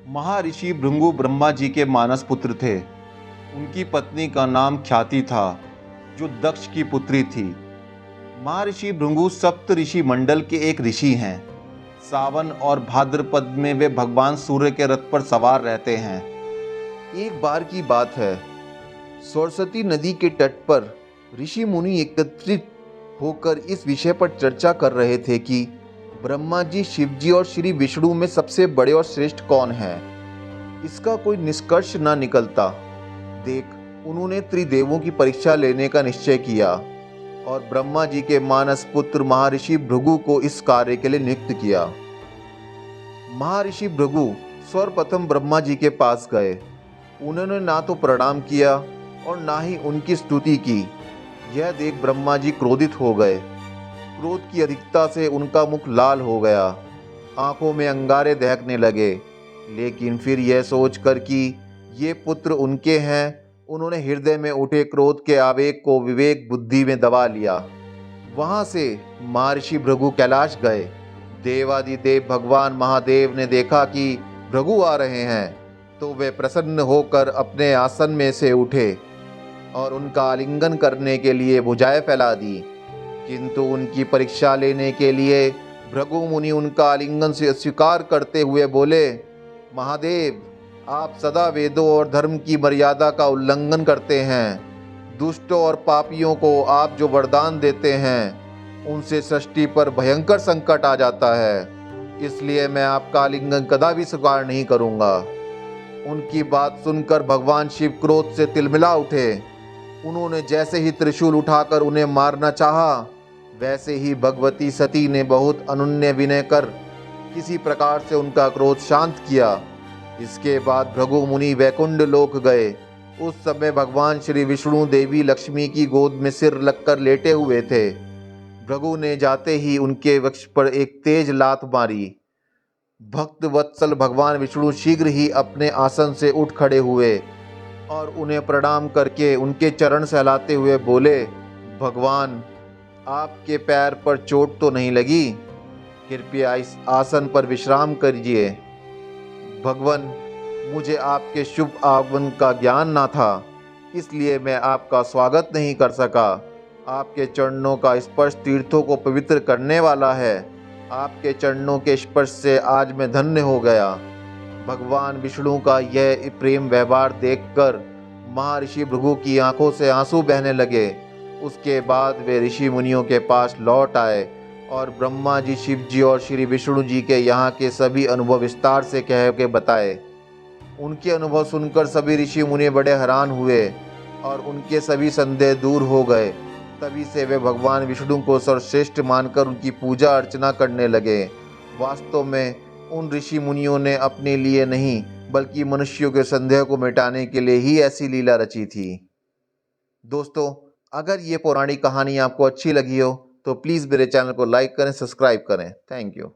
महर्षि भृगु ब्रह्मा जी के मानस पुत्र थे। उनकी पत्नी का नाम ख्याति था, जो दक्ष की पुत्री थी। महर्षि भृगु सप्त ऋषि मंडल के एक ऋषि हैं। सावन और भाद्रपद में वे भगवान सूर्य के रथ पर सवार रहते हैं। एक बार की बात है, सरस्वती नदी के तट पर ऋषि मुनि एकत्रित होकर इस विषय पर चर्चा कर रहे थे कि ब्रह्मा जी, शिव जी और श्री विष्णु में सबसे बड़े और श्रेष्ठ कौन है। इसका कोई निष्कर्ष न निकलता देख उन्होंने त्रिदेवों की परीक्षा लेने का निश्चय किया और ब्रह्मा जी के मानस पुत्र महर्षि भृगु को इस कार्य के लिए नियुक्त किया। महर्षि भृगु सर्वप्रथम ब्रह्मा जी के पास गए। उन्होंने ना तो प्रणाम किया और ना ही उनकी स्तुति की। यह देख ब्रह्मा जी क्रोधित हो गए। क्रोध की अधिकता से उनका मुख लाल हो गया, आंखों में अंगारे दहकने लगे। लेकिन फिर यह सोचकर कि ये पुत्र उनके हैं, उन्होंने हृदय में उठे क्रोध के आवेग को विवेक बुद्धि में दबा लिया। वहां से महर्षि भृगु कैलाश गए। देवादिदेव भगवान महादेव ने देखा कि भृगु आ रहे हैं, तो वे प्रसन्न होकर अपने आसन में से उठे और उनका आलिंगन करने के लिए भुजाएं फैला दी। किंतु उनकी परीक्षा लेने के लिए भृगु मुनि उनका आलिंगन से अस्वीकार करते हुए बोले, महादेव, आप सदा वेदों और धर्म की मर्यादा का उल्लंघन करते हैं। दुष्टों और पापियों को आप जो वरदान देते हैं, उनसे सृष्टि पर भयंकर संकट आ जाता है। इसलिए मैं आपका आलिंगन कदापि स्वीकार नहीं करूंगा। उनकी बात सुनकर भगवान शिव क्रोध से तिलमिला उठे। उन्होंने जैसे ही त्रिशूल उठाकर उन्हें मारना चाहा, वैसे ही भगवती सती ने बहुत अनुनय विनय कर किसी प्रकार से उनका क्रोध शांत किया। इसके बाद भृगु मुनि वैकुंठ लोक गए। उस समय भगवान श्री विष्णु देवी लक्ष्मी की गोद में सिर लगकर लेटे हुए थे। भृगु ने जाते ही उनके वक्ष पर एक तेज लात मारी। भक्त वत्सल भगवान विष्णु शीघ्र ही अपने आसन से उठ खड़े हुए और उन्हें प्रणाम करके उनके चरण सहलाते हुए बोले, भगवान, आपके पैर पर चोट तो नहीं लगी? कृपया इस आसन पर विश्राम करिए। भगवान, मुझे आपके शुभ आगमन का ज्ञान ना था, इसलिए मैं आपका स्वागत नहीं कर सका। आपके चरणों का स्पर्श तीर्थों को पवित्र करने वाला है। आपके चरणों के स्पर्श से आज मैं धन्य हो गया। भगवान विष्णु का यह प्रेम व्यवहार देखकर महर्षि भृगु की आंखों से आंसू बहने लगे। उसके बाद वे ऋषि मुनियों के पास लौट आए और ब्रह्मा जी, शिव जी और श्री विष्णु जी के यहाँ के सभी अनुभव विस्तार से कह के बताए। उनके अनुभव सुनकर सभी ऋषि मुनि बड़े हैरान हुए और उनके सभी संदेह दूर हो गए। तभी से वे भगवान विष्णु को सर्वश्रेष्ठ मानकर उनकी पूजा अर्चना करने लगे। वास्तव में उन ऋषि मुनियों ने अपने लिए नहीं, बल्कि मनुष्यों के संदेह को मिटाने के लिए ही ऐसी लीला रची थी। दोस्तों, अगर ये पौराणिक कहानी आपको अच्छी लगी हो तो प्लीज़ मेरे चैनल को लाइक करें, सब्सक्राइब करें। Thank you.